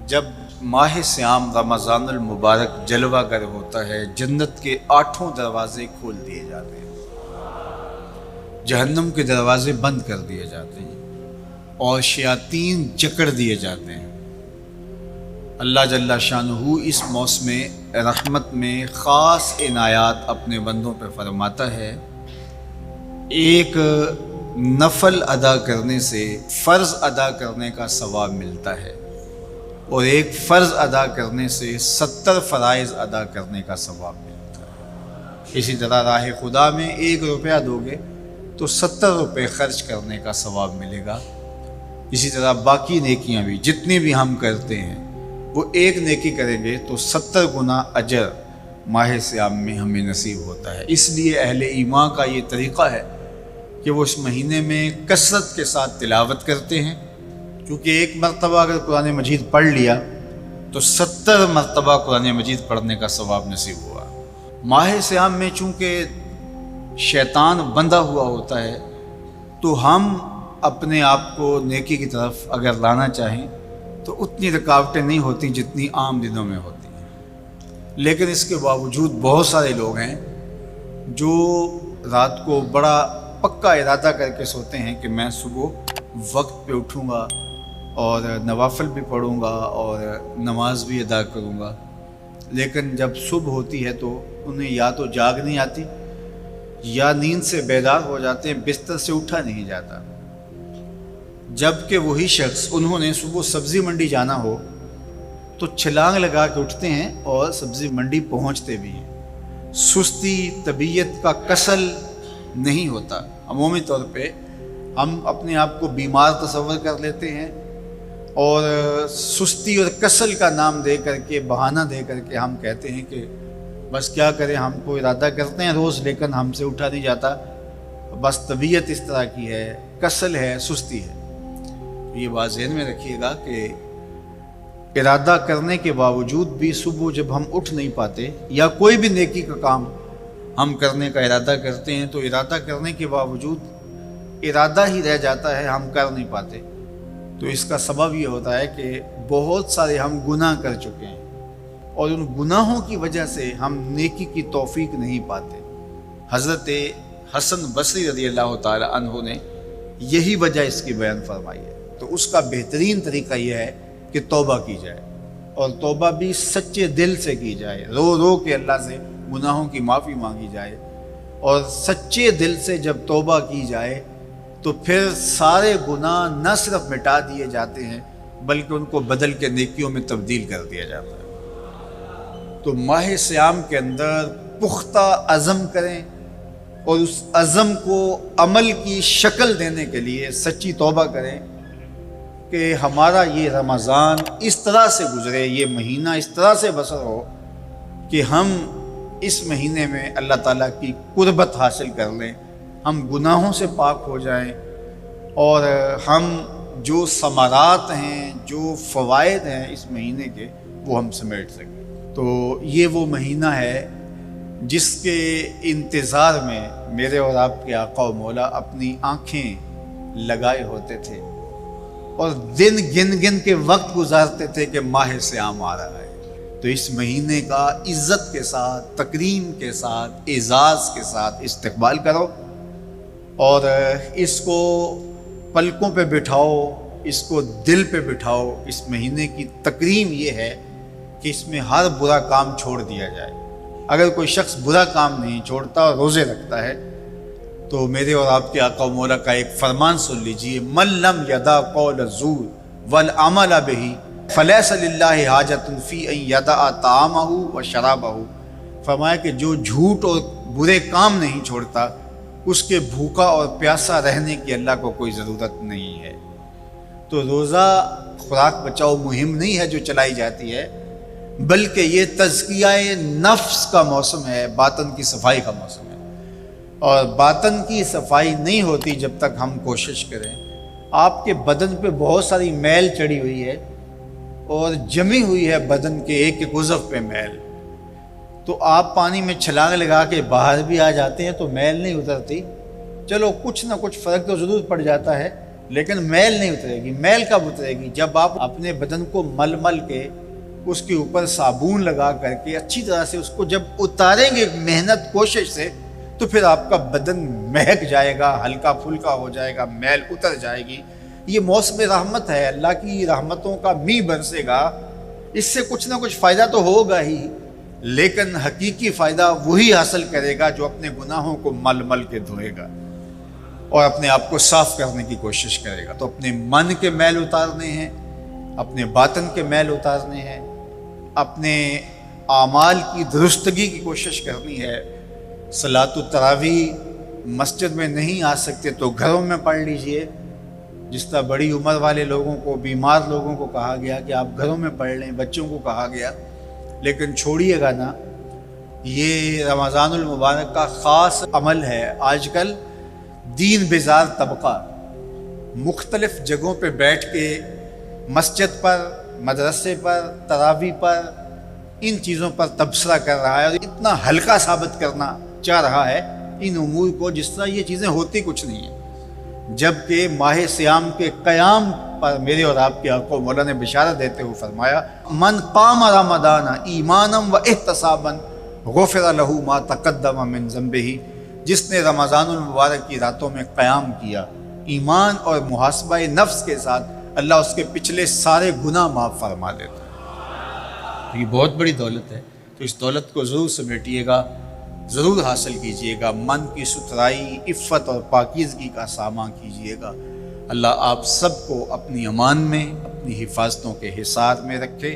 جب ماہ سیام رمضان المبارک جلوہ گر ہوتا ہے، جنت کے 8 دروازے کھول دیے جاتے ہیں، جہنم کے دروازے بند کر دیے جاتے ہیں اور شیاطین جکڑ دیے جاتے ہیں۔ اللہ جل شانہ اس موسم رحمت میں خاص عنایات اپنے بندوں پہ فرماتا ہے۔ ایک نفل ادا کرنے سے فرض ادا کرنے کا ثواب ملتا ہے اور ایک فرض ادا کرنے سے 70 فرائض ادا کرنے کا ثواب ملتا ہے۔ اسی طرح راہ خدا میں 1 روپیہ دو گے تو 70 روپے خرچ کرنے کا ثواب ملے گا۔ اسی طرح باقی نیکیاں بھی جتنی بھی ہم کرتے ہیں، وہ ایک نیکی کریں گے تو 70 گنا اجر ماہ سیام میں ہمیں نصیب ہوتا ہے۔ اس لیے اہل ایمان کا یہ طریقہ ہے کہ وہ اس مہینے میں کثرت کے ساتھ تلاوت کرتے ہیں، کیونکہ ایک مرتبہ اگر قرآن مجید پڑھ لیا تو 70 مرتبہ قرآن مجید پڑھنے کا ثواب نصیب ہوا۔ ماہ سیام میں چونکہ شیطان بندھا ہوا ہوتا ہے، تو ہم اپنے آپ کو نیکی کی طرف اگر لانا چاہیں تو اتنی رکاوٹیں نہیں ہوتی جتنی عام دنوں میں ہوتی ہیں، لیکن اس کے باوجود بہت سارے لوگ ہیں جو رات کو بڑا پکا ارادہ کر کے سوتے ہیں کہ میں صبح وقت پہ اٹھوں گا اور نوافل بھی پڑھوں گا اور نماز بھی ادا کروں گا، لیکن جب صبح ہوتی ہے تو انہیں یا تو جاگ نہیں آتی یا نیند سے بیدار ہو جاتے ہیں، بستر سے اٹھا نہیں جاتا۔ جبکہ وہی شخص انہوں نے صبح سبزی منڈی جانا ہو تو چھلانگ لگا کے اٹھتے ہیں اور سبزی منڈی پہنچتے بھی ہیں۔ سستی طبیعت کا کسل نہیں ہوتا۔ عمومی طور پہ ہم اپنے آپ کو بیمار تصور کر لیتے ہیں اور سستی اور کسل کا نام دے کر کے، بہانہ دے کر کے ہم کہتے ہیں کہ بس کیا کریں، ہم کو ارادہ کرتے ہیں روز لیکن ہم سے اٹھا نہیں جاتا، بس طبیعت اس طرح کی ہے، کسل ہے، سستی ہے۔ یہ بات ذہن میں رکھیے گا کہ ارادہ کرنے کے باوجود بھی صبح جب ہم اٹھ نہیں پاتے یا کوئی بھی نیکی کا کام ہم کرنے کا ارادہ کرتے ہیں تو ارادہ کرنے کے باوجود ارادہ ہی رہ جاتا ہے، ہم کر نہیں پاتے، تو اس کا سبب یہ ہوتا ہے کہ بہت سارے ہم گناہ کر چکے ہیں اور ان گناہوں کی وجہ سے ہم نیکی کی توفیق نہیں پاتے۔ حضرت حسن بصری رضی اللہ تعالی عنہ نے یہی وجہ اس کی بیان فرمائی ہے۔ تو اس کا بہترین طریقہ یہ ہے کہ توبہ کی جائے، اور توبہ بھی سچے دل سے کی جائے، رو رو کے اللہ سے گناہوں کی معافی مانگی جائے، اور سچے دل سے جب توبہ کی جائے تو پھر سارے گناہ نہ صرف مٹا دیے جاتے ہیں بلکہ ان کو بدل کے نیکیوں میں تبدیل کر دیا جاتا ہے۔ تو ماہ سیام کے اندر پختہ عزم کریں اور اس عزم کو عمل کی شکل دینے کے لیے سچی توبہ کریں کہ ہمارا یہ رمضان اس طرح سے گزرے، یہ مہینہ اس طرح سے بسر ہو کہ ہم اس مہینے میں اللہ تعالیٰ کی قربت حاصل کر لیں، ہم گناہوں سے پاک ہو جائیں اور ہم جو ثمرات ہیں، جو فوائد ہیں اس مہینے کے، وہ ہم سمیٹ سکیں۔ تو یہ وہ مہینہ ہے جس کے انتظار میں میرے اور آپ کے آقا و مولا اپنی آنکھیں لگائے ہوتے تھے اور دن گن گن کے وقت گزارتے تھے کہ ماہ سیام آ رہا ہے۔ تو اس مہینے کا عزت کے ساتھ، تکریم کے ساتھ، اعزاز کے ساتھ استقبال کرو اور اس کو پلکوں پہ بٹھاؤ، اس کو دل پہ بٹھاؤ۔ اس مہینے کی تکریم یہ ہے کہ اس میں ہر برا کام چھوڑ دیا جائے۔ اگر کوئی شخص برا کام نہیں چھوڑتا اور روزے رکھتا ہے تو میرے اور آپ کے آقا و مولا کا ایک فرمان سن لیجئے، من لم یدع قول الزور والعمل بہ فلیس للہ حاجۃ فی ان یدع طعامہ و شرابہ۔ فرمایا کہ جو جھوٹ اور برے کام نہیں چھوڑتا، اس کے بھوکا اور پیاسا رہنے کی اللہ کو کوئی ضرورت نہیں ہے۔ تو روزہ خوراک بچاؤ مہم نہیں ہے جو چلائی جاتی ہے، بلکہ یہ تزکیہ نفس کا موسم ہے، باطن کی صفائی کا موسم ہے۔ اور باطن کی صفائی نہیں ہوتی جب تک ہم کوشش کریں۔ آپ کے بدن پہ بہت ساری میل چڑھی ہوئی ہے اور جمی ہوئی ہے بدن کے ایک ایک عضو پہ میل، تو آپ پانی میں چھلانگ لگا کے باہر بھی آ جاتے ہیں تو میل نہیں اترتی، چلو کچھ نہ کچھ فرق تو ضرور پڑ جاتا ہے، لیکن میل نہیں اترے گی۔ میل کب اترے گی؟ جب آپ اپنے بدن کو مل مل کے اس کے اوپر صابون لگا کر کے اچھی طرح سے اس کو جب اتاریں گے محنت کوشش سے، تو پھر آپ کا بدن مہک جائے گا، ہلکا پھلکا ہو جائے گا، میل اتر جائے گی۔ یہ موسم رحمت ہے، اللہ کی رحمتوں کا می برسے گا، اس سے کچھ نہ کچھ فائدہ تو ہوگا ہی، لیکن حقیقی فائدہ وہی حاصل کرے گا جو اپنے گناہوں کو مل مل کے دھوئے گا اور اپنے آپ کو صاف کرنے کی کوشش کرے گا۔ تو اپنے من کے میل اتارنے ہیں، اپنے باطن کے میل اتارنے ہیں، اپنے اعمال کی درستگی کی کوشش کرنی ہے۔ صلاۃ التراویح مسجد میں نہیں آ سکتے تو گھروں میں پڑھ لیجئے، جس طرح بڑی عمر والے لوگوں کو، بیمار لوگوں کو کہا گیا کہ آپ گھروں میں پڑھ لیں، بچوں کو کہا گیا، لیکن چھوڑیے گا نا، یہ رمضان المبارک کا خاص عمل ہے۔ آج کل دین بیزار طبقہ مختلف جگہوں پہ بیٹھ کے مسجد پر، مدرسے پر، تراویح پر، ان چیزوں پر تبصرہ کر رہا ہے اور اتنا ہلکا ثابت کرنا چاہ رہا ہے ان امور کو، جس طرح یہ چیزیں ہوتی کچھ نہیں ہیں، جبکہ ماہ صیام کے قیام پر میرے اور آپ کے آقا مولا نے بشارت دیتے ہوئے فرمایا، من قام رمضان ایمانا و احتسابا غفر لہ ما تقدم من ذنبہ، جس نے رمضان المبارک کی راتوں میں قیام کیا ایمان اور محاسبہ نفس کے ساتھ، اللہ اس کے پچھلے سارے گناہ معاف فرما دیتا ہے۔ یہ بہت بڑی دولت ہے، تو اس دولت کو ضرور سمیٹیے گا، ضرور حاصل کیجئے گا، من کی ستھرائی، عفت اور پاکیزگی کا سامان کیجئے گا۔ اللہ آپ سب کو اپنی امان میں، اپنی حفاظتوں کے حصار میں رکھے۔